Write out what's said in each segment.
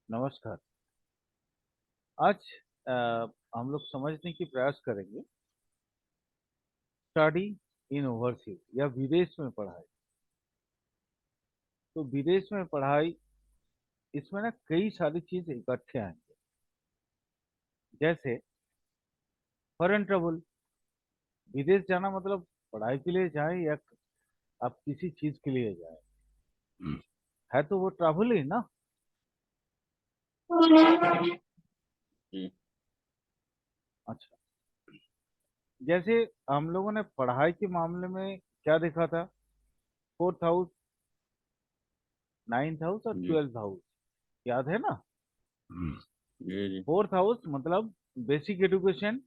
नमस्कार। आज अ, हम लोग समझने की प्रयास करेंगे स्टडी इन ओवरसीज या विदेश में पढ़ाई। तो विदेश में पढ़ाई, इसमें ना कई सारी चीज इकट्ठे आएंगे, जैसे फॉरेन ट्रेवल। विदेश जाना मतलब पढ़ाई के लिए जाए या आप किसी चीज के लिए जाए, है तो वो ट्रैवल ही ना। जी। अच्छा, जैसे हम लोगों ने पढ़ाई के मामले में क्या देखा था? फोर्थ हाउस, नाइन्थ हाउस और जी। ट्वेल्थ हाउस, याद है ना? जी। जी। फोर्थ हाउस मतलब basic education,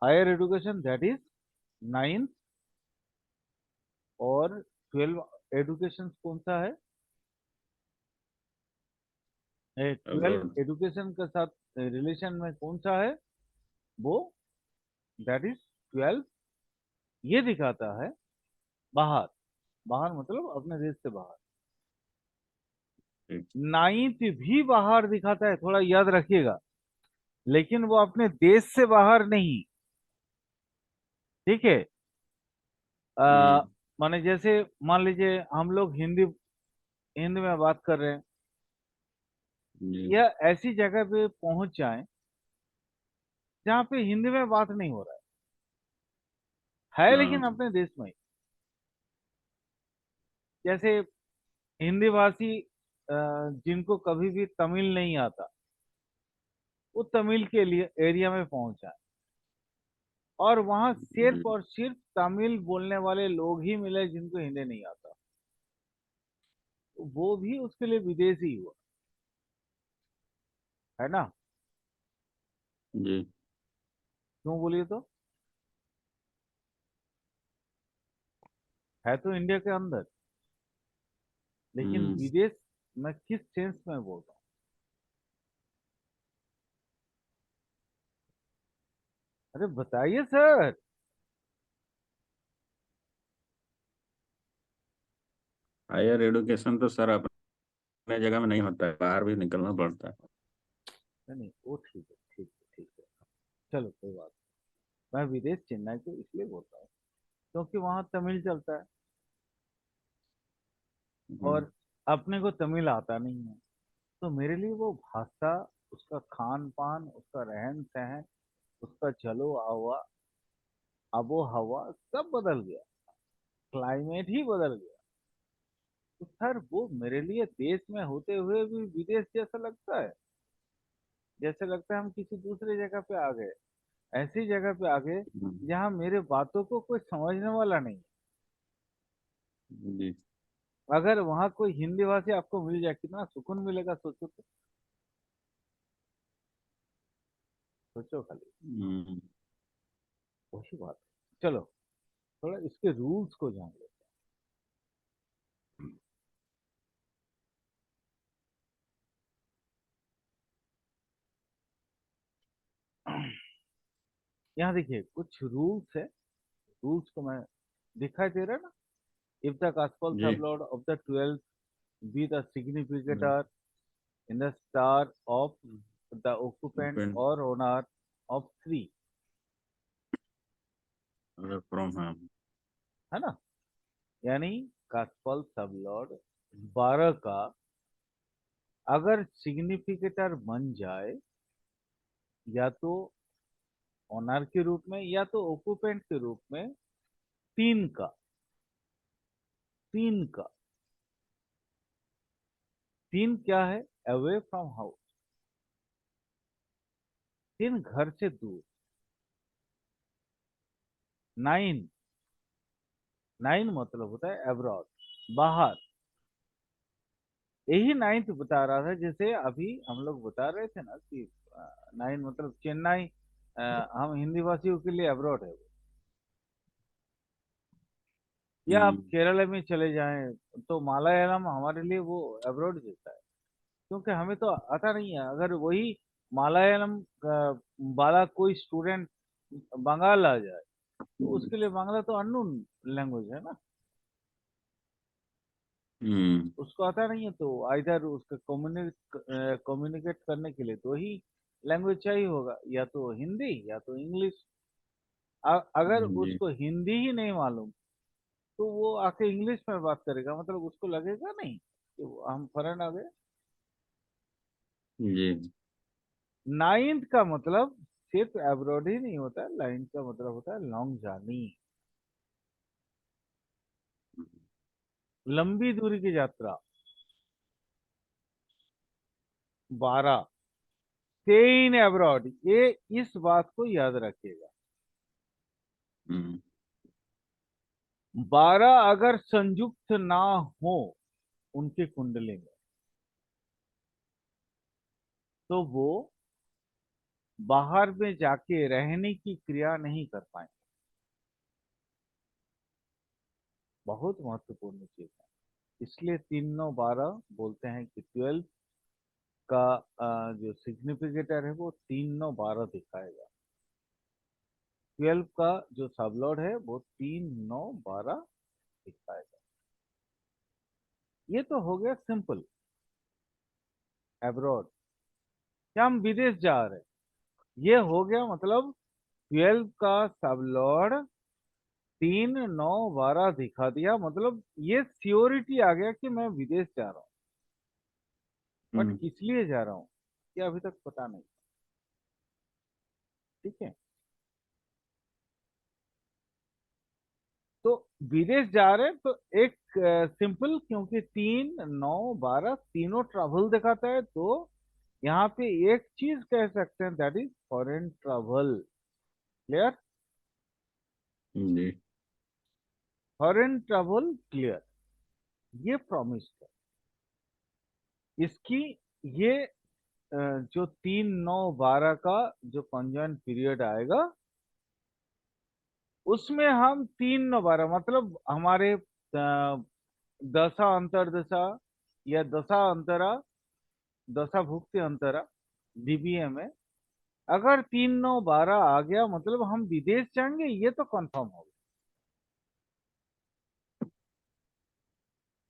higher education, that is ninth. और ट्वेल्व एजुकेशन कौन सा है? Twelve abroad. एजुकेशन के साथ रिलेशन में कौन सा है? वो दैट इज ट्वेल्व। ये दिखाता है बाहर। बाहर मतलब अपने देश से बाहर। ठीक। नाइन्थ भी बाहर दिखाता है, थोड़ा याद रखिएगा, लेकिन वो अपने देश से बाहर नहीं। ठीक है। हम्म। माने जैसे मान लीजिए हम लोग हिंदी हिंदी में बात कर रहे हैं, जी। या ऐसी जगह पे पहुंच जाएं जहाँ पे हिंदी में बात नहीं हो रहा है हाँ। लेकिन अपने देश में ही। जैसे हिंदी भाषी जिनको कभी भी तमिल नहीं आता, वो तमिल के लिए एरिया में पहुंचा है, और वहां जी। सिर्फ और सिर्फ तमिल बोलने वाले लोग ही मिले जिनको हिंदी नहीं आता। तो वो भी उसके लिए विदेशी हुआ, है ना? जी। क्यों बोलिए तो? है तो इंडिया के अंदर, लेकिन हम्म। विदेश में किस सेंस में बोल रहा हूँ? अरे बताइए सर। हायर एजुकेशन तो सर अपने जगह में नहीं होता है, बाहर भी निकलना पड़ता है। नहीं नहीं, वो ठीक है, ठीक है, ठीक है। चलो कोई बात नहीं। मैं विदेश चेन्नई को इसलिए बोलता हूँ क्योंकि वहां तमिल चलता है, हम्म। और अपने को तमिल आता नहीं है। तो मेरे लिए वो भाषा, उसका खान पान, उसका रहन सहन, उसका चलो आवा, आबो हवा सब बदल गया। क्लाइमेट ही बदल गया। तो सर वो मेरे लिए देश में होते हुए भी विदेश जैसा लगता है। जैसे लगता है हम किसी दूसरे जगह पे आ गए, ऐसी जगह पे आ गए हम्म। जहाँ मेरे बातों को कोई समझने वाला नहीं। जी। अगर वहाँ कोई हिंदी भाषी आपको मिल जाए, कितना सुकून मिलेगा, सोचो तो। सोचो खाली। हम्म। वही बात है। चलो थोड़ा इसके रूल्स को जान लेते हैं। यहाँ देखिए कुछ रूल्स है। रूल्स को मैं, दिखाई दे रहा है ना? इफ द कास्पल जी। Sublord of the 12th be the hmm. significator in the star of the occupant open or owner of three, from home. है ना? यानी कास्पल सबलॉर्ड 12 का अगर सिग्निफिकेटर बन जाए, या तो ओनर के रूप में या तो ओक्यूपेंट के रूप में, तीन का, तीन का, तीन क्या है? अवे फ्रॉम हाउस, तीन घर से दूर। नाइन, नाइन मतलब होता है अब्रॉड, बाहर। यही नाइन्थ बता रहा था, जैसे अभी हम लोग बता रहे थे ना कि नाइन मतलब चेन्नई, हम हिंदी भाषियों के लिए अब्रॉड है वो। या आप हम्म। केरला में चले जाएं तो मालयालम हमारे लिए वो अब्रॉड जैसा है, क्योंकि हमें तो आता नहीं है। अगर वही मालयालम वाला कोई स्टूडेंट बंगाल आ जाए, तो उसके लिए बांग्ला तो अननोन लैंग्वेज है ना। हम्म। उसको आता नहीं है तो आइधर उसका कम्युनिकेट करने के लिए तो ही लैंग्वेज चाहिए होगा, या तो हिंदी या तो इंग्लिश। अगर जी। उसको हिंदी ही नहीं मालूम तो वो आके इंग्लिश में बात करेगा, मतलब उसको लगेगा नहीं कि हम फॉरेन आ गए। जी। नाइन्थ का मतलब सिर्फ अब्रॉड ही नहीं होता है, नाइन्थ का मतलब होता है लॉन्ग जर्नी, लंबी दूरी की यात्रा। 12 स्टे इन अब्रॉड, ये इस बात को याद रखिएगा। हम्म। 12 अगर संयुक्त ना हो उनके कुंडली में तो वो बाहर में जाके रहने की क्रिया नहीं कर पाएंगे। बहुत महत्वपूर्ण चीज है, इसलिए 3 9 12 बोलते हैं कि 12 का जो सिग्निफिकेटर है वो 3 9 12 दिखाएगा। 12 का जो सबलॉर्ड है वो 3 9 12 दिखाएगा। ये तो हो गया सिंपल अब्रॉड, क्या हम विदेश जा रहे हैं, ये हो गया मतलब 12 का सबलॉर्ड 3 9 12 दिखा दिया, मतलब ये श्योरिटी आ गया कि मैं विदेश जा रहा हूँ। बट हम्म। किस लिए जा रहा हूँ ये अभी तक पता नहीं। ठीक है, तो विदेश जा रहे हैं तो एक सिंपल, क्योंकि 3 9 12 तीनों ट्रैवल दिखाता है, तो यहाँ पे एक चीज कह सकते हैं, that is foreign travel. Clear? जी। फॉरेन ट्रैवल क्लियर, ये प्रॉमिस है इसकी। ये जो 3 9 12 का जो कंजन पीरियड आएगा उसमें हम 3 9 12 मतलब हमारे दशा अंतरदशा या दशा अंतरा, दशा भुक्ति अंतरा डीबीए में अगर 3 9 12 आ गया मतलब हम विदेश जाएंगे, ये तो कंफर्म हो गया,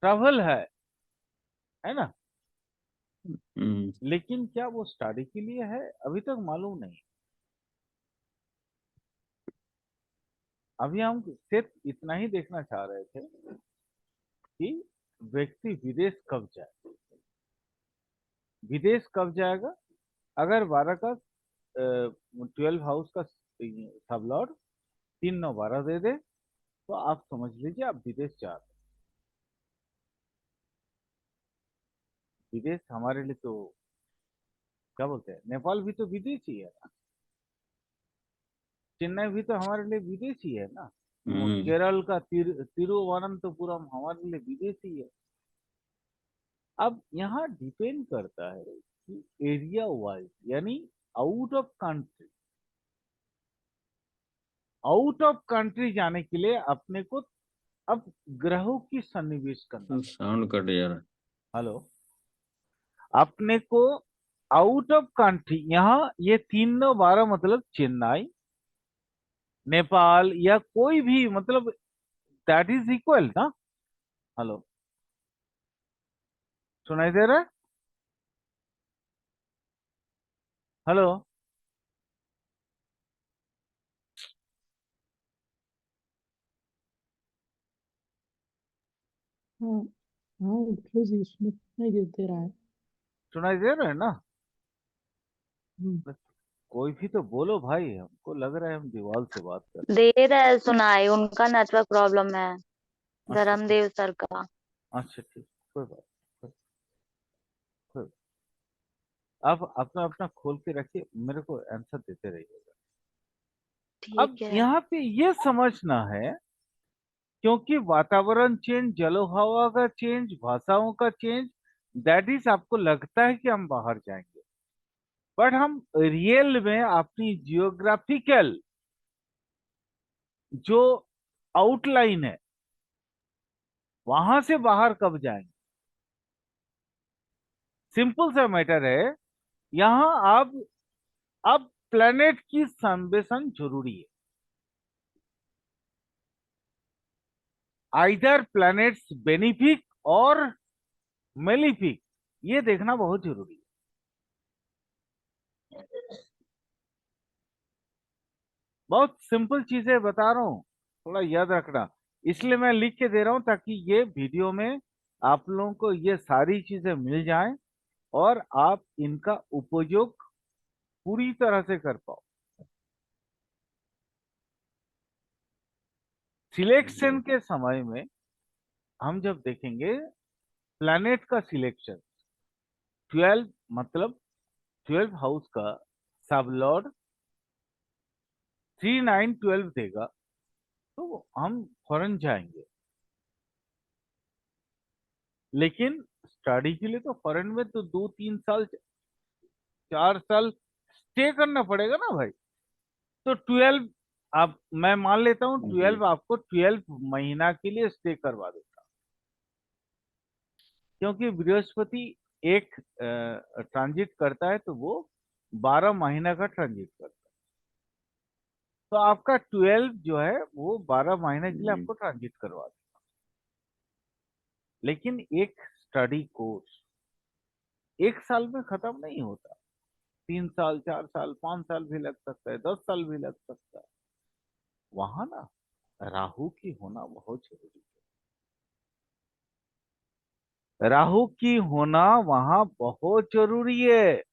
ट्रैवल है ना। हम्म। लेकिन क्या वो स्टडी के लिए है अभी तक मालूम नहीं। अभी हम सिर्फ इतना ही देखना चाह रहे थे कि व्यक्ति विदेश कब जाए, विदेश कब जाएगा। अगर 12 का 12 हाउस का सब लॉर्ड 3 9 12 दे दे तो आप समझ लीजिए आप विदेश जा रहे हैं। विदेश हमारे लिए तो क्या बोलते हैं, नेपाल भी तो विदेश ही है ना, चेन्नई भी तो हमारे लिए विदेश ही है ना, हम्म। केरल का तिरुवनंतपुरम हमारे लिए विदेश ही है। अब यहाँ डिपेंड करता है कि एरिया वाइज, यानी out of country, out of country जाने के लिए अपने को अब ग्रहों की सन्निवेश करना पड़ता साउंड कट यार। है। हेलो, अपने को आउट ऑफ कंट्री, यहाँ ये 3 9 12 मतलब चेन्नई, नेपाल या कोई भी मतलब दैट इज इक्वल ना। हेलो, सुनाई दे रहा है? हेलो। हाँ हाँ, उठो जी, उसमें नहीं दे रहा है। सुनाई दे रहा है ना? हम्म। कोई भी तो बोलो भाई, हमको लग रहा है हम दीवार से बात कर रहे दे रहा है सुनाई, उनका नेटवर्क प्रॉब्लम है, हैं। अच्छा ठीक, धर्मदेव सर का। अच्छा ठीक, कोई बात, कोई, कोई। आप अपना अपना खोल के रखिए, मेरे को आंसर देते रहिएगा। अब ठीक है। यहाँ पे ये समझना है, क्योंकि वातावरण चेंज, जलो हवा का चेंज, भाषाओं का चेंज, दैट इज आपको लगता है कि हम बाहर जाएंगे, बट हम रियल में अपनी जियोग्राफिकल जो आउटलाइन है वहां से बाहर कब जाएंगे। सिंपल सा मैटर है, यहाँ अब प्लेनेट की संवेशन जरूरी है। आइदर प्लैनेट्स बेनिफिक और मेलिफिक, ये देखना बहुत जरूरी है। बहुत सिंपल चीजें बता रहा हूँ, थोड़ा याद रखना। इसलिए मैं लिख के दे रहा हूँ ताकि ये वीडियो में आप लोगों को ये सारी चीजें मिल जाएं और आप इनका उपयोग पूरी तरह से कर पाओ। सिलेक्शन के समय में हम जब देखेंगे प्लैनेट का सिलेक्शन, 12 मतलब 12 हाउस का सब लॉर्ड 3 9 12 देगा, तो हम फॉरेन जाएंगे। लेकिन स्टडी के लिए तो फॉरेन में तो 2 3 साल 4 साल स्टे करना पड़ेगा ना भाई। तो 12, आप मैं मान लेता हूँ जी 12 आपको 12 महीना के लिए स्टे करवा देता, क्योंकि बृहस्पति एक ट्रांजिट करता है तो वो 12 महीना का ट्रांजिट करता है। तो आपका 12 जो है वो 12 महीने के लिए जी आपको ट्रांजिट करवा देगा। लेकिन एक स्टडी कोर्स 1 साल में खत्म नहीं होता, 3 साल 4 साल 5 साल भी लग सकता है, 10 साल भी लग सकता है। वहां ना राहु की होना बहुत जरूरी है, राहु की होना वहां बहुत जरूरी है।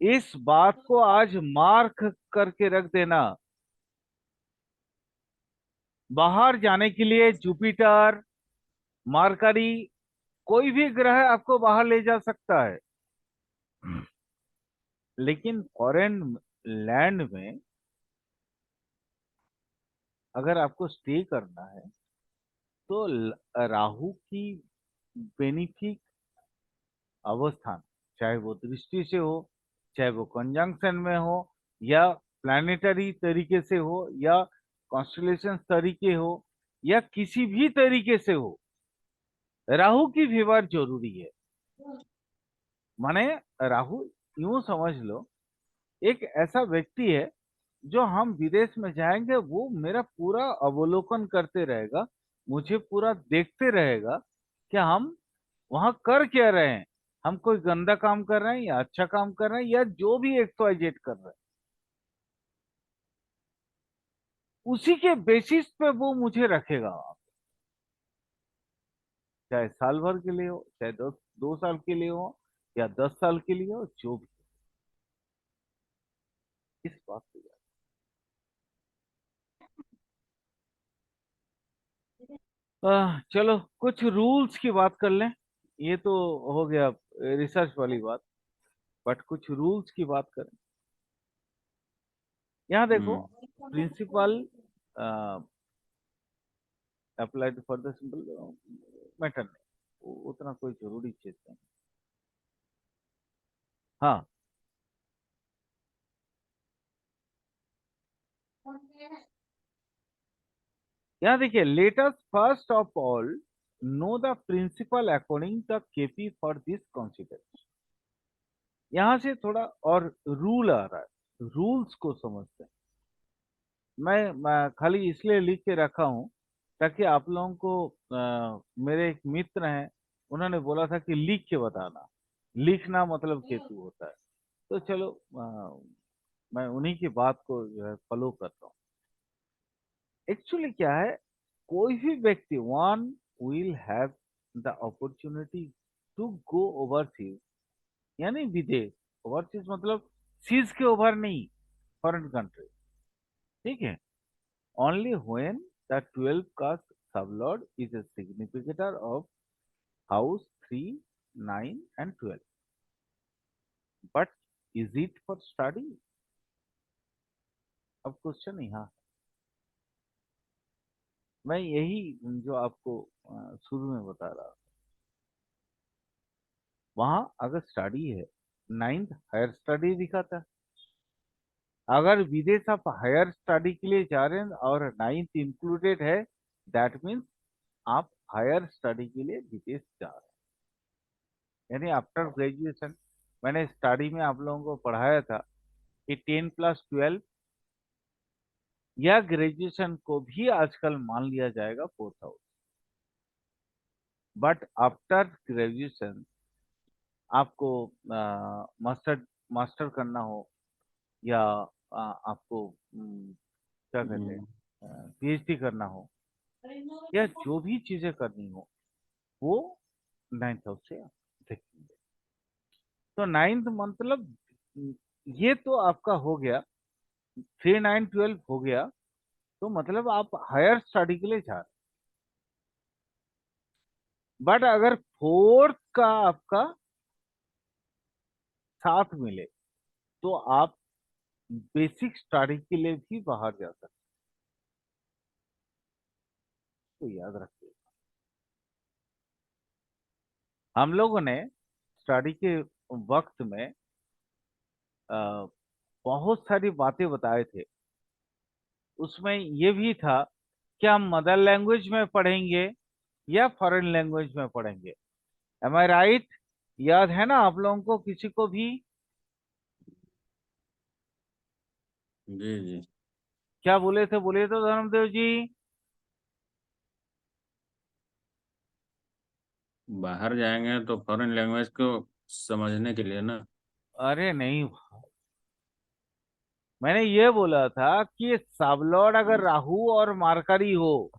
इस बात को आज मार्क करके रख देना। बाहर जाने के लिए जुपिटर, मरकरी, कोई भी ग्रह आपको बाहर ले जा सकता है। लेकिन फॉरेन लैंड में अगर आपको स्टे करना है तो राहु की बेनिफिक अवस्थान, चाहे वो दृष्टि से हो, चाहे वो कंजंक्शन में हो, या प्लानिटरी तरीके से हो, या कॉन्स्टलेशन तरीके हो, या किसी भी तरीके से हो, राहु की फेवर जरूरी है। माने राहु, यूं समझ लो, एक ऐसा व्यक्ति है जो हम विदेश में जाएंगे वो मेरा पूरा अवलोकन करते रहेगा, मुझे पूरा देखते रहेगा कि हम वहां कर क्या रहे हैं, हम कोई गंदा काम कर रहे हैं या अच्छा काम कर रहे हैं या जो भी एक्स वाई जेड कर रहे हैं, उसी के बेसिस पे वो मुझे रखेगा वहां पे। चाहे साल भर के लिए हो, चाहे 2 साल के लिए हो, या 10 साल के लिए हो, जो भी हो। इस बात पे चलो कुछ रूल्स की बात कर लें। ये तो हो गया रिसर्च वाली बात, बट कुछ रूल्स की बात करें। यहाँ देखो, hmm principle applied for the simple matter नहीं, उतना कोई जरूरी चीज नहीं। हाँ, यहाँ देखिए, let us first of all know the principle according the KP for this consideration. यहाँ से थोड़ा और रूल आ रहा है, रूल्स को समझते हैं। मैं खाली इसलिए लिख के रखा हूँ ताकि आप लोगों को मेरे एक मित्र हैं, उन्होंने बोला था कि लिख के बताना, लिखना मतलब केतु होता है। तो चलो मैं उन्हीं की बात को जो है फॉलो करता हूँ। एक्चुअली क्या है, कोई भी व्यक्ति one will have the opportunity to go overseas, यानी विदेश। ओवरसीज मतलब सीज के ओवर नहीं, फॉरेन कंट्री, ठीक है। ओनली व्हेन द 12 का sublord is a significator of house 3 9 and 12, but is it for study? अब क्वेश्चन यहाँ, मैं यही जो आपको शुरू में बता रहा, वहां अगर स्टडी है, 9th हायर स्टडी दिखाता है। अगर विदेश आप हायर स्टडी के लिए जा रहे हैं और 9th इंक्लूडेड है, दैट मीन्स आप हायर स्टडी के लिए विदेश जा रहे हैं, यानी आफ्टर ग्रेजुएशन। मैंने स्टडी में आप लोगों को पढ़ाया था कि 10+12 या ग्रेजुएशन को भी आजकल मान लिया जाएगा 4th house. But after graduation आपको मास्टर मास्टर करना हो, या आपको क्या कहते हैं, पीएचडी करना हो, या जो भी चीजें करनी हो, वो 9th हाउस से आप देखेंगे। तो 9th मतलब ये तो आपका हो गया, 3 9 12 हो गया, तो मतलब आप हायर स्टडी के लिए जा रहे। बट अगर फोर्थ का आपका साथ मिले तो आप बेसिक स्टडी के लिए भी बाहर जा सकते, तो याद रखिए। हम लोगों ने स्टडी के वक्त में बहुत सारी बातें बताए थे। उसमें ये भी था कि हम मदर लैंग्वेज में पढ़ेंगे या फॉरेन लैंग्वेज में पढ़ेंगे। एम आई राइट? याद है ना आप लोगों को, किसी को भी? जी जी। क्या बोले थे, बोलिए तो धर्मदेव जी। बाहर जाएंगे तो फॉरेन लैंग्वेज को समझने के लिए ना। अरे नहीं, मैंने ये बोला था कि साबलॉर्ड अगर राहु और मार्करी हो,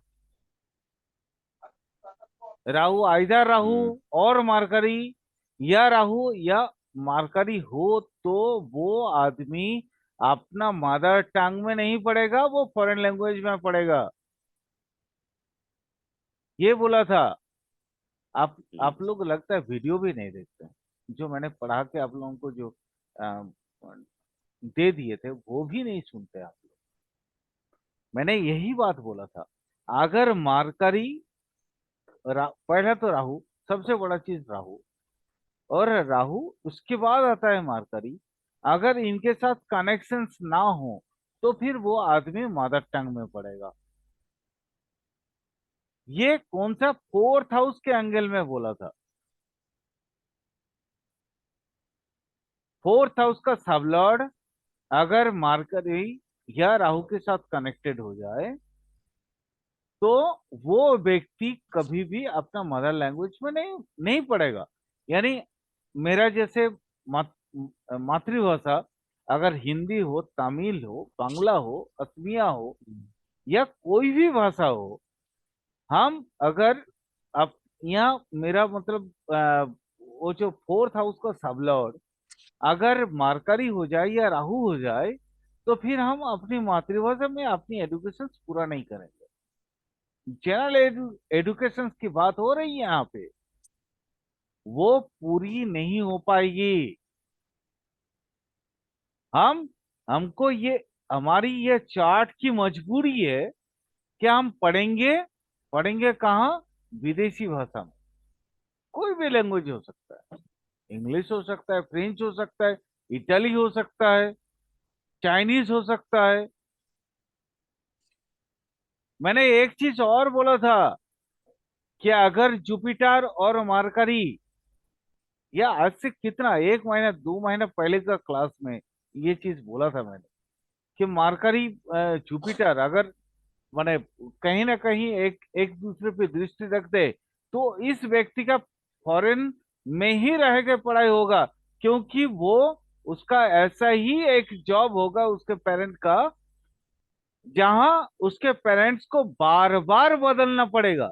राहु आइदर राहु हम्म। और मार्करी, या राहु या मार्करी हो, तो वो आदमी अपना मदर टंग में नहीं पढ़ेगा, वो फॉरेन लैंग्वेज में पढ़ेगा। ये बोला था। आप लोग लगता है वीडियो भी नहीं देखते हैं। जो मैंने पढ़ा के आप लोगों को जो अ, दे दिए थे वो भी नहीं सुनते आप लोग। मैंने यही बात बोला था। अगर मार्करी पहला तो राहु, सबसे बड़ा चीज राहु, और राहु उसके बाद आता है मार्करी। अगर इनके साथ कनेक्शंस ना हो तो फिर वो आदमी मदर टंग में पड़ेगा। ये कौन सा फोर्थ हाउस के एंगल में बोला था? फोर्थ हाउस का सबलॉर्ड अगर मार्करी या राहु के साथ कनेक्टेड हो जाए तो वो व्यक्ति कभी भी अपना मदर लैंग्वेज में नहीं नहीं पढ़ेगा। यानी मेरा जैसे मातृभाषा अगर हिंदी हो, तमिल हो, बांग्ला हो, असमिया हो, या कोई भी भाषा हो, हम अगर अब यहाँ मेरा मतलब वो जो फोर्थ हाउस का सबलॉर्ड अगर मार्करी हो जाए या राहु हो जाए तो फिर हम अपनी मातृभाषा में अपनी एजुकेशन पूरा नहीं करेंगे। जनरल एजुकेशन की बात हो रही है यहाँ पे, वो पूरी नहीं हो पाएगी। हम हमको ये हमारी ये चार्ट की मजबूरी है कि हम पढ़ेंगे। पढ़ेंगे कहाँ? विदेशी भाषा में। कोई भी लैंग्वेज हो सकता है, इंग्लिश हो सकता है, फ्रेंच हो सकता है, इटाली हो सकता है, चाइनीज हो सकता है। मैंने एक चीज और बोला था कि अगर जुपिटर और मरकरी, या आज से कितना 1 महीना 2 महीना पहले का क्लास में ये चीज बोला था मैंने कि मरकरी जुपिटर अगर माने कहीं ना कहीं एक एक दूसरे पे दृष्टि रखते तो इस व्यक्ति का फॉरेन में ही रह के पढ़ाई होगा, क्योंकि वो उसका ऐसा ही एक जॉब होगा उसके पेरेंट का, जहां उसके पेरेंट्स को बार बार बदलना पड़ेगा,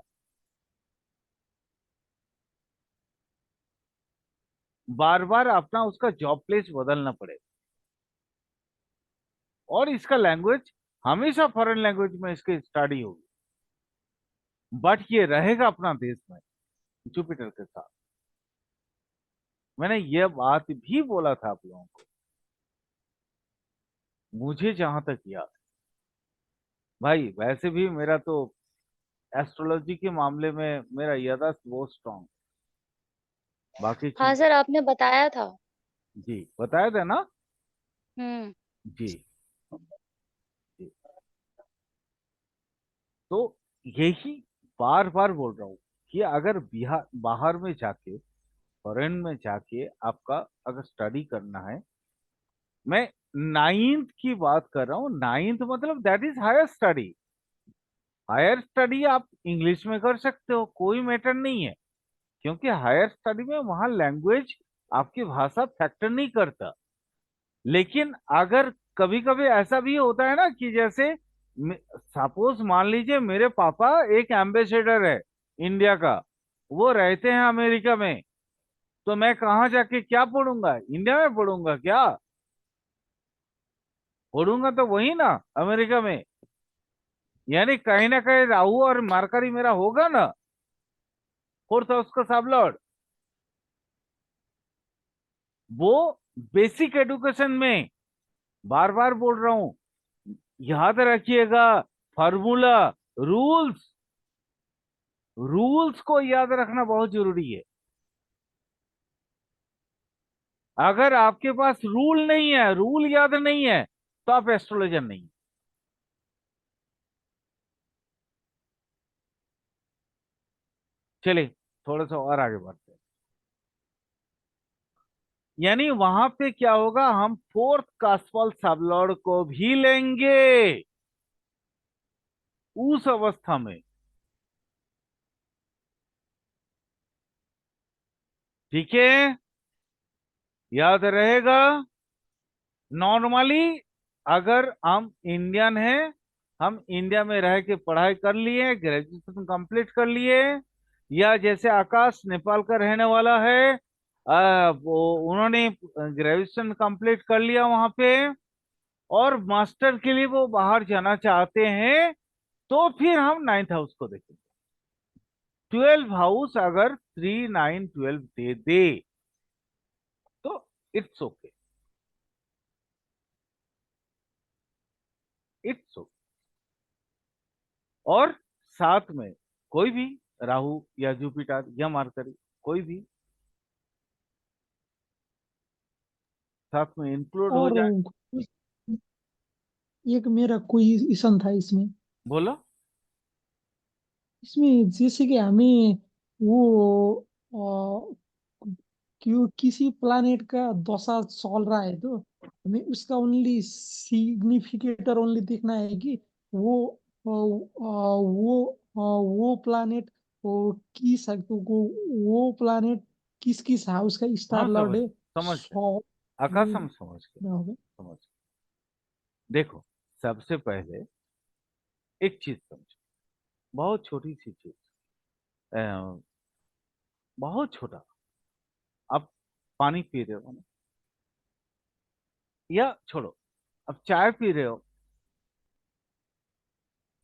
बार बार अपना उसका जॉब प्लेस बदलना पड़ेगा। और इसका लैंग्वेज हमेशा फॉरेन लैंग्वेज में इसकी स्टडी होगी, बट ये रहेगा अपना देश में जुपिटर के साथ। मैंने ये बात भी बोला था आप लोगों को, मुझे जहां तक याद है। भाई वैसे भी मेरा तो एस्ट्रोलॉजी के मामले में मेरा याददाश्त बहुत स्ट्रांग। बाकी हाँ चीज सर, आपने बताया था। जी बताया था ना। हम्म। जी जी। तो यही बार बार बोल रहा हूँ कि अगर बिहार बाहर में जाके, फॉरेन में जाके आपका अगर स्टडी करना है, मैं 9th की बात कर रहा हूँ। 9th मतलब that is higher study. Higher study आप इंग्लिश में कर सकते हो, कोई मैटर नहीं है। क्योंकि हायर स्टडी में वहां लैंग्वेज आपकी भाषा फैक्टर नहीं करता। लेकिन अगर कभी कभी ऐसा भी होता है ना कि जैसे सपोज मान लीजिए मेरे पापा एक एम्बेसडर है इंडिया का, वो रहते हैं अमेरिका में, तो मैं कहाँ जाके क्या पढ़ूंगा? इंडिया में पढ़ूंगा क्या? पढ़ूंगा तो वही ना, अमेरिका में। यानी कहीं ना कहीं राहु और मार्करी मेरा होगा ना, फोर्थ हाउस का सब लॉर्ड। वो बेसिक एजुकेशन में, बार बार बोल रहा हूं, याद रखिएगा, फार्मूला, रूल्स, रूल्स को याद रखना बहुत जरूरी है। अगर आपके पास रूल नहीं है, रूल याद नहीं है, तो आप एस्ट्रोलॉजर नहीं। चलिए थोड़ा सा और आगे बढ़ते हैं। यानी वहां पे क्या होगा, हम फोर्थ कास्पल सबलॉर्ड को भी लेंगे उस अवस्था में। ठीक है, याद रहेगा। नॉर्मली अगर हम इंडियन हैं, हम इंडिया में रह के पढ़ाई कर लिए, ग्रेजुएशन कंप्लीट कर लिए, या जैसे आकाश नेपाल का रहने वाला है, वो उन्होंने ग्रेजुएशन कंप्लीट कर लिया वहां पे, और मास्टर के लिए वो बाहर जाना चाहते हैं, तो फिर हम नाइन्थ हाउस को देखेंगे। 12 हाउस अगर 3, 9, 12 दे दे तो इट्स ओके, इट्स ओके। और साथ में कोई भी राहु या जुपिटर या मरकरी, कोई भी साथ में इंक्लूड हो और जाए। एक मेरा क्वेश्चन था इसमें। बोलो। इसमें जैसे कि हमें वो क्यों किसी प्लानेट का दशा चल रहा है, तो हमें उसका ओनली सिग्निफिकेटर ओनली देखना है कि वो वो प्लानेट, वो प्लानेट किस हाउस का हाँ, स्टार लॉर्ड समझ है। समझ गए, सौ आकाश ये हम समझ गए, क्या होगा? समझ गए। देखो, सबसे पहले एक चीज समझो, बहुत छोटी सी चीज, अ, बहुत छोटा। आप पानी पी रहे हो ना, या छोड़ो, अब चाय पी रहे हो,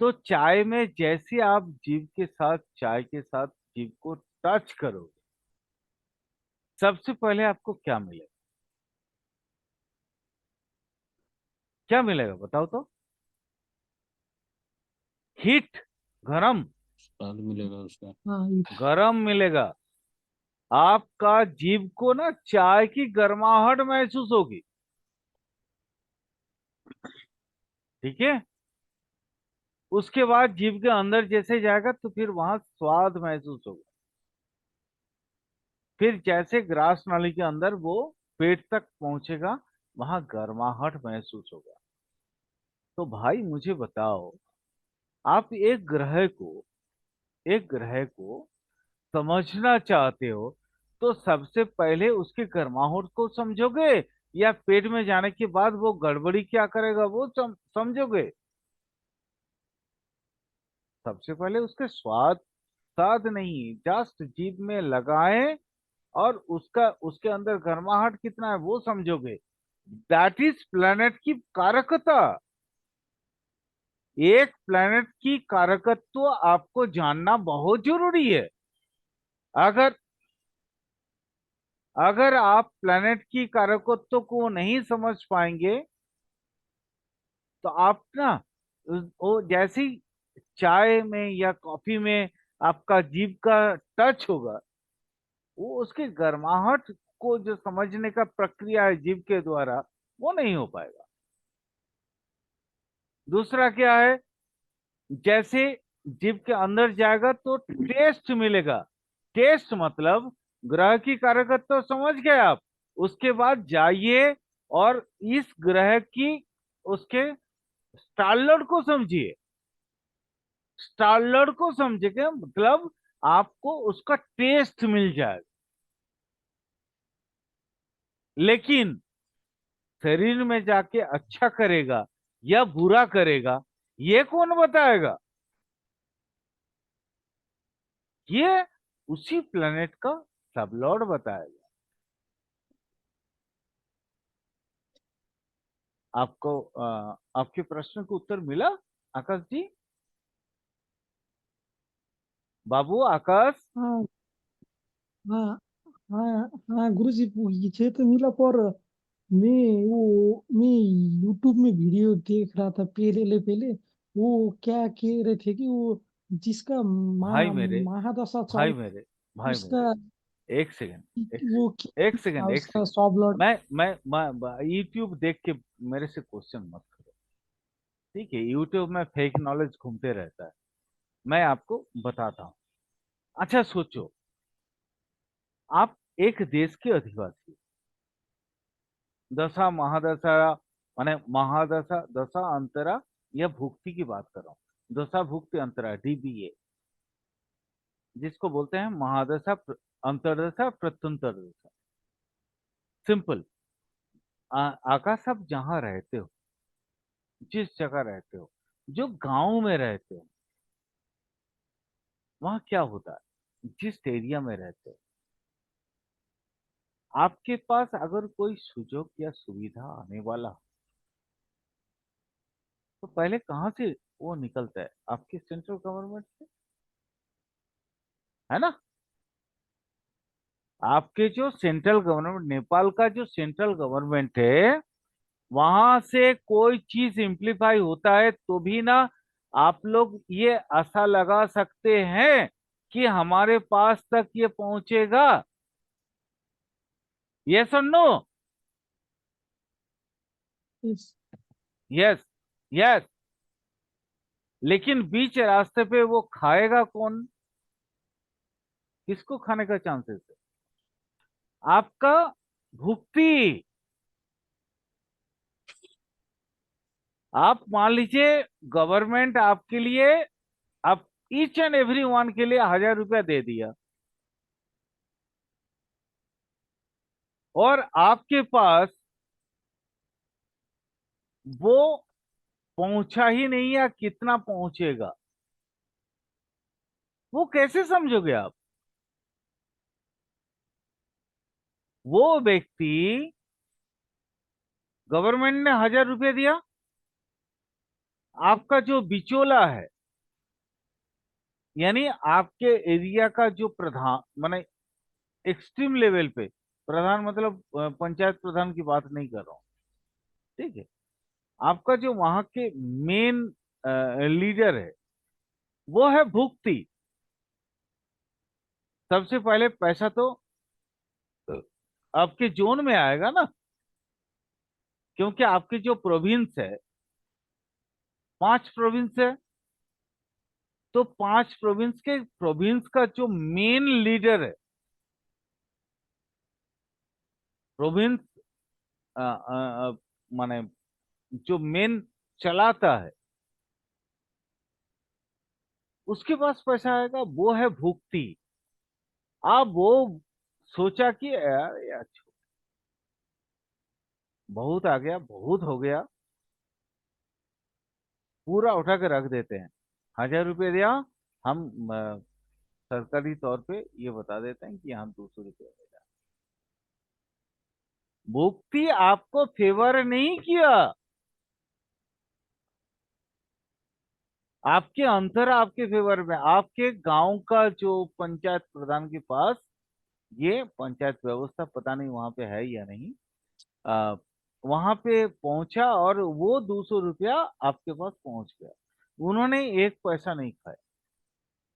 तो चाय में जैसे आप जीभ के साथ, चाय के साथ जीभ को टच करोगे, सबसे पहले आपको क्या मिलेगा? क्या मिलेगा बताओ तो? हीट, गरम, स्वाद मिलेगा उसका। हाँ, गरम मिलेगा। आपका जीभ को ना चाय की गर्माहट महसूस होगी। ठीक है, उसके बाद जीभ के अंदर जैसे जाएगा तो फिर वहां स्वाद महसूस होगा। फिर जैसे ग्रास नाली के अंदर वो पेट तक पहुंचेगा, वहां गर्माहट महसूस होगा। तो भाई मुझे बताओ, आप एक ग्रह को समझना चाहते हो, तो सबसे पहले उसके गर्माहट को समझोगे, या पेट में जाने के बाद वो गड़बड़ी क्या करेगा वो समझोगे? सबसे पहले उसके स्वाद, स्वाद नहीं, जस्ट जीभ में लगाएं और उसका, उसके अंदर गर्माहट कितना है वो समझोगे। दैट इज प्लेनेट की कारकता। एक प्लेनेट की कारकत्व आपको जानना बहुत जरूरी है। अगर अगर आप प्लेनेट की कारकत्व को नहीं समझ पाएंगे, तो आप ना, वो जैसी चाय में या कॉफी में आपका जीभ का टच होगा, वो उसकी गर्माहट को जो समझने का प्रक्रिया है जीभ के द्वारा, वो नहीं हो पाएगा। दूसरा क्या है, जैसे जीभ के अंदर जाएगा तो टेस्ट मिलेगा। टेस्ट मतलब ग्रह की कारकत्व तो समझ गए आप। उसके बाद जाइए और इस ग्रह की, उसके स्टार लॉर्ड को समझिए। स्टार लॉर्ड को समझेंगे मतलब आपको उसका टेस्ट मिल जाएगा, लेकिन शरीर में जाके अच्छा करेगा या बुरा करेगा ये कौन बताएगा? ये उसी प्लेनेट का सबलॉर्ड बताएगा। आपको आपके प्रश्न का उत्तर मिला आकाश जी? बाबू आकाश? हाँ हाँ हाँ हाँ गुरुजी, ये तो मिला। पर मैं यूट्यूब में वीडियो देख रहा था पहले। वो क्या कह रहे थे कि वो जिसका भाई मेरे महादशा भाई चल मेरे भाई मेरे, उसका एक सेकंड, एक वो एक था सेकंड, एक उसका सेकंड। सब लॉर्ड। मैं यूट्यूब देख के मेरे से क्वेश्चन मत करो, ठीक है? यूट्यूब में फेक नॉलेज घूमते रहता है, मैं आपको बताता हूँ। अच्छा सोचो, आप एक देश के अधिवासी, दशा महादशा, माने महादशा, दशा, अंतरा या भुक्ति की बात कर रहा हूँ। दशा भुक्ति अंतरा, डीबीए, जिसको बोलते हैं महादशा, अंतरदशा, प्रत्यंतर दशा। सिंपल। आकाश, आप जहां रहते हो, जिस जगह रहते हो, जो गांव में रहते हो, वहां क्या होता है? जिस एरिया में रहते हो, आपके पास अगर कोई सुजोग या सुविधा आने वाला हो, तो पहले कहां से वो निकलता है? आपके सेंट्रल गवर्नमेंट से, है ना? आपके जो सेंट्रल गवर्नमेंट, नेपाल का जो सेंट्रल गवर्नमेंट है, वहां से कोई चीज इम्प्लीफाई होता है तो भी ना आप लोग ये आशा लगा सकते हैं कि हमारे पास तक ये पहुंचेगा। यस और नो? इस यस, यस। लेकिन बीच रास्ते पे वो खाएगा कौन? किसको खाने का चांसेस है? आपका भुक्ति। आप मान लीजिए, गवर्नमेंट आपके लिए, आप ईच एंड एवरी वन के लिए 1000 रुपया दे दिया, और आपके पास वो पहुंचा ही नहीं या कितना पहुंचेगा, वो कैसे समझोगे आप? वो व्यक्ति, गवर्नमेंट ने 1000 रुपया दिया, आपका जो बिचौला है, यानी आपके एरिया का जो प्रधान, माने एक्सट्रीम लेवल पे प्रधान, मतलब पंचायत प्रधान की बात नहीं कर रहा हूं, ठीक है? आपका जो वहां के मेन लीडर है, वो है भुक्ति। सबसे पहले पैसा तो आपके जोन में आएगा ना, क्योंकि आपकी जो प्रोविंस है, 5 प्रोविंस है, तो 5 प्रोविंस के प्रोविंस का जो मेन लीडर है, प्रोविंस माने जो मेन चलाता है, उसके पास पैसा आएगा, वो है भुक्ति। अब वो सोचा कि यार यार, बहुत आ गया, बहुत हो गया, पूरा उठा के रख देते हैं। 1000 रुपये दिया, हम सरकारी तौर पे ये बता देते हैं कि हम 200 रुपये दे। भुक्ति आपको फेवर नहीं किया, आपके अंतर आपके फेवर में। आपके गांव का जो पंचायत प्रधान के पास ये पंचायत व्यवस्था पता नहीं वहां पे है या नहीं, आ, वहां पे पहुंचा और वो 200 रुपया आपके पास पहुंच गया। उन्होंने एक पैसा नहीं खाया,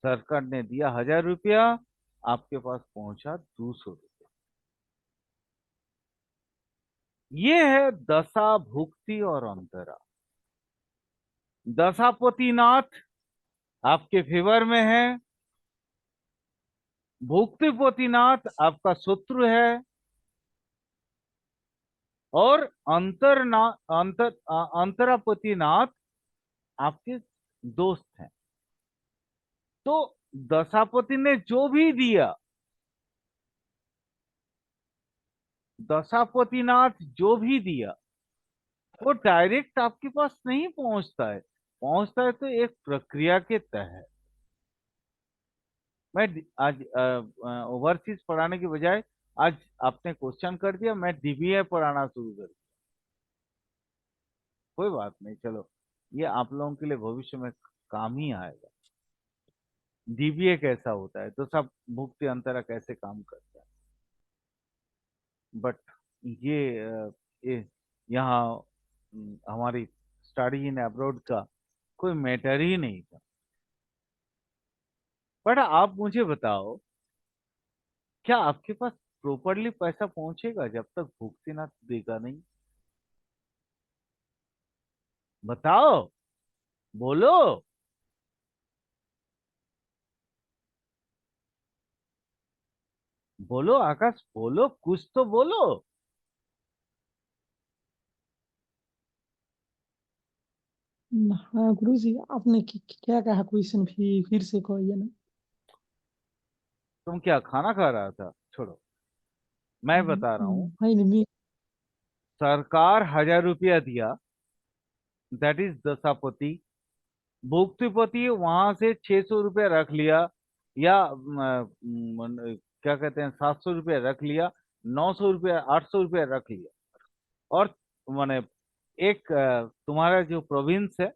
सरकार ने दिया 1000 रुपया, आपके पास पहुंचा 200 रुपया। ये है दशा, भुक्ति और अंतरा। दशापतिनाथ आपके फेवर में है, भुक्तिपतिनाथ आपका शत्रु है, और अंतरापतिनाथ आपके दोस्त हैं। तो दशापति ने जो भी दिया, दशापतिनाथ जो भी दिया, वो डायरेक्ट आपके पास नहीं पहुंचता है। पहुंचता है तो एक प्रक्रिया के तहत। मैं आज ओवरसीज पढ़ाने के बजाय आज आपने क्वेश्चन कर दिया, मैं डीबीए पढ़ाना शुरू कर दिया। कोई बात नहीं, चलो ये आप लोगों के लिए भविष्य में काम ही आएगा। डीबीए कैसा होता है तो सब भुक्ति अंतरा कैसे काम करता है। बट ये यहाँ हमारी स्टडी इन अब्रॉड का कोई मैटर ही नहीं था। बट आप मुझे बताओ, क्या आपके पास प्रॉपरली पैसा पहुंचेगा जब तक भुक्तिनाथ देगा नहीं? बताओ, बोलो। बोलो आकाश, बोलो, कुछ तो बोलो। हाँ गुरुजी, आपने क्या कहा? क्वेश्चन फिर से कहिए ना। तुम क्या खाना खा रहा था? छोड़ो, मैं बता रहा हूँ। नहीं नहीं, मैं सरकार 1000 रुपया दिया, दैट इज दशापति। भुक्तिपति वहां से 600 रुपया रख लिया, या क्या कहते हैं, 700 रुपया रख लिया, 900 रुपया, 800 रुपया रख लिया। और माने एक तुम्हारा जो प्रोविंस है,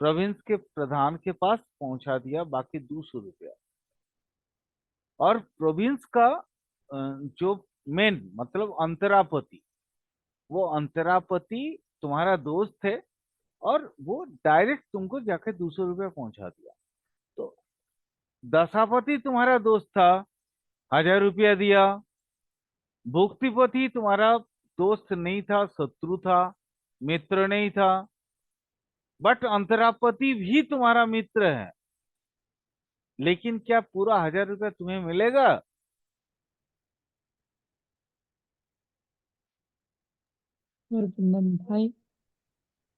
प्रोविंस के प्रधान के पास पहुंचा दिया बाकी 200 रुपया। और प्रोविंस का जो मेन मतलब अंतरापति, वो अंतरापति तुम्हारा दोस्त है, और वो डायरेक्ट तुमको जाके 200 रुपया पहुंचा दिया। तो दशापति तुम्हारा दोस्त था, 1000 रुपया दिया। भुक्तिपति तुम्हारा दोस्त नहीं था, शत्रु था, मित्र नहीं था। बट अंतरापति भी तुम्हारा मित्र है। लेकिन क्या पूरा 1000 रुपया तुम्हें मिलेगा? भाई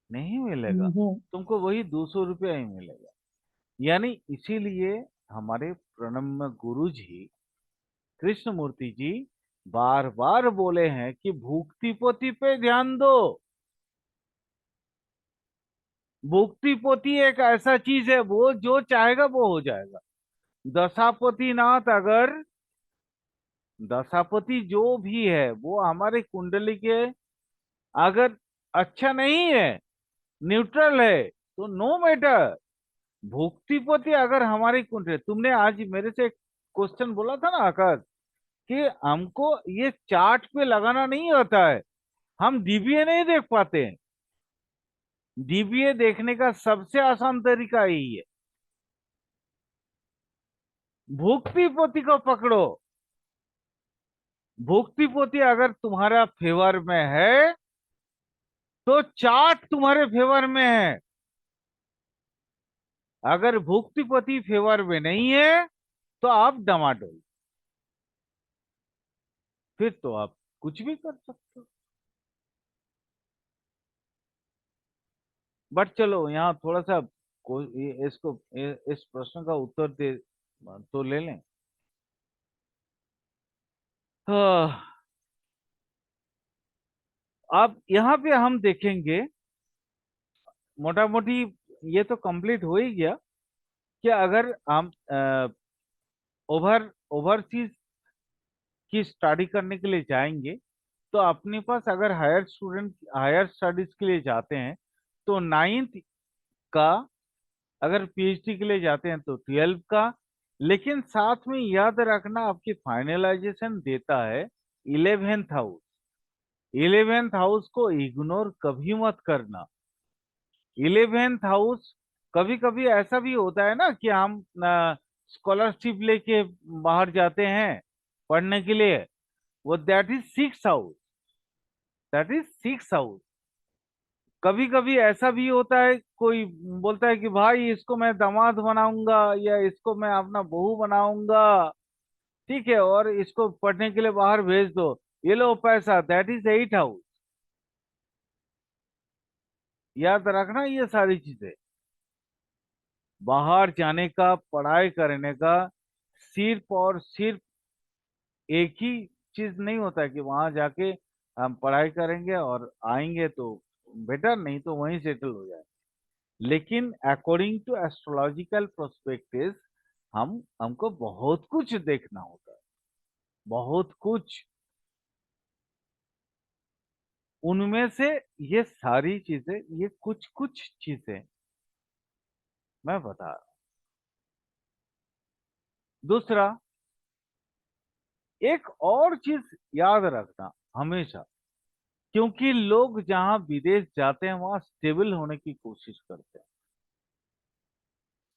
नहीं मिलेगा। वो तुमको वही 200 रुपया ही मिलेगा। यानी इसीलिए हमारे प्रणम्य गुरु जी कृष्णमूर्ति जी बार बार बोले हैं कि भुक्तिपोती पे ध्यान दो। भुक्तिपोती एक ऐसा चीज है, वो जो चाहेगा वो हो जाएगा। दशापति नाथ, अगर दशापति जो भी है वो हमारे कुंडली के अगर अच्छा नहीं है, न्यूट्रल है, तो नो मैटर। भुक्तिपति अगर हमारी कुंडली, तुमने आज मेरे से क्वेश्चन बोला था ना आकाश, कि हमको ये चार्ट पे लगाना नहीं होता है, हम डीबीए नहीं देख पाते हैं। डीबीए देखने का सबसे आसान तरीका यही है, भुक्तिपोती को पकड़ो। भुक्तिपोती अगर तुम्हारा फेवर में है तो चार्ट तुम्हारे फेवर में है। अगर भुक्तिपोती फेवर में नहीं है तो आप डमाडोल, फिर तो आप कुछ भी कर सकते हो। बट चलो यहाँ थोड़ा सा इस प्रश्न का उत्तर दे तो ले लें। हाँ, अब यहाँ पे हम देखेंगे, मोटा मोटी ये तो कंप्लीट हो ही गया कि अगर हम ओवरसीज की स्टडी करने के लिए जाएंगे, तो अपने पास अगर हायर स्टडीज के लिए जाते हैं तो 9th का, अगर पीएचडी के लिए जाते हैं तो 12 का। लेकिन साथ में याद रखना, आपकी फाइनलाइजेशन देता है 11th हाउस। 11th हाउस को इग्नोर कभी मत करना। 11th हाउस, कभी कभी ऐसा भी होता है ना कि हम स्कॉलरशिप लेके बाहर जाते हैं पढ़ने के लिए, वो that is 6th house. That is 6th house. कभी कभी ऐसा भी होता है, कोई बोलता है कि भाई इसको मैं दामाद बनाऊंगा या इसको मैं अपना बहू बनाऊंगा, ठीक है, और इसको पढ़ने के लिए बाहर भेज दो, ये लो पैसा, दैट इज 8th हाउस। याद रखना ये सारी चीजें। बाहर जाने का, पढ़ाई करने का सिर्फ और सिर्फ एक ही चीज नहीं होता है कि वहां जाके हम पढ़ाई करेंगे और आएंगे तो बेटर, नहीं तो वहीं सेटल हो जाए। लेकिन अकॉर्डिंग टू एस्ट्रोलॉजिकल प्रोस्पेक्टिव हमको बहुत कुछ देखना होता है, बहुत कुछ। उनमें से ये सारी चीजें, ये कुछ कुछ चीजें मैं बता रहा हूं। दूसरा, एक और चीज याद रखना हमेशा, क्योंकि लोग जहां विदेश जाते हैं वहां स्टेबल होने की कोशिश करते हैं,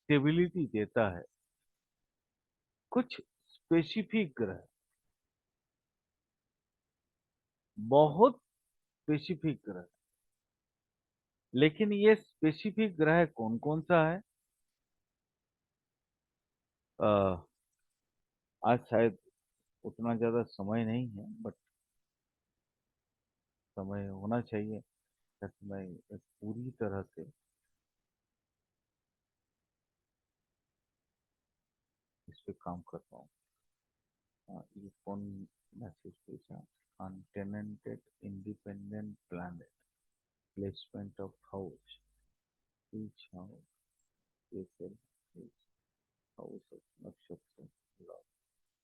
स्टेबिलिटी देता है कुछ स्पेसिफिक ग्रह, बहुत स्पेसिफिक ग्रह। लेकिन ये स्पेसिफिक ग्रह कौन कौन सा है, अ, आज शायद उतना ज्यादा समय नहीं है, बट समय होना चाहिए ताकि मैं एक पूरी तरह से इस पे काम कर पाऊँ। ये कौन मैसेज भेजा, untenanted independent planet, placement of house, each house, house of nakshatra,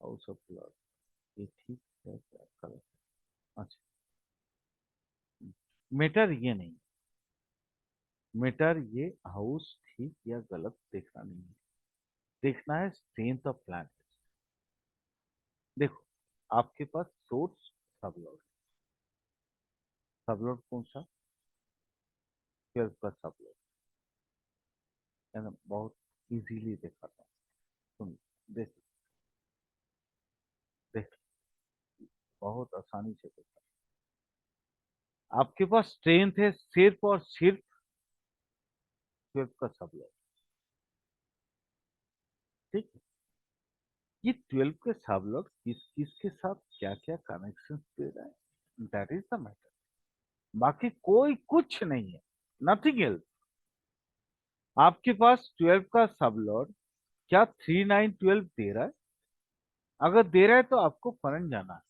house of lord, ये ठीक है क्या गलत है? अच्छा, मैटर ये नहीं, मैटर ये हाउस ठीक या गलत देखना नहीं है, देखना है स्ट्रेंथ ऑफ प्लैनेट। देखो, आपके पास सोर्स सबलॉर्ड, सबलॉर्ड कौन सा, ट्वेल्थ का सबलॉर्ड है ना, बहुत इजीली देखा था। सुन, देख देख, बहुत आसानी से देखा। आपके पास स्ट्रेंथ है सिर्फ और सिर्फ ट्वेल्थ का सबलॉर्ड, ठीक है। ये 12 के सबलॉर्ड किस किस के साथ क्या क्या कनेक्शन दे रहा है, दैट इज द मैटर। बाकी कोई कुछ नहीं है, नथिंग एल्स। आपके पास 12 का सबलॉर्ड क्या 3 9 12 दे रहा है? अगर दे रहा है तो आपको फॉरेन जाना है,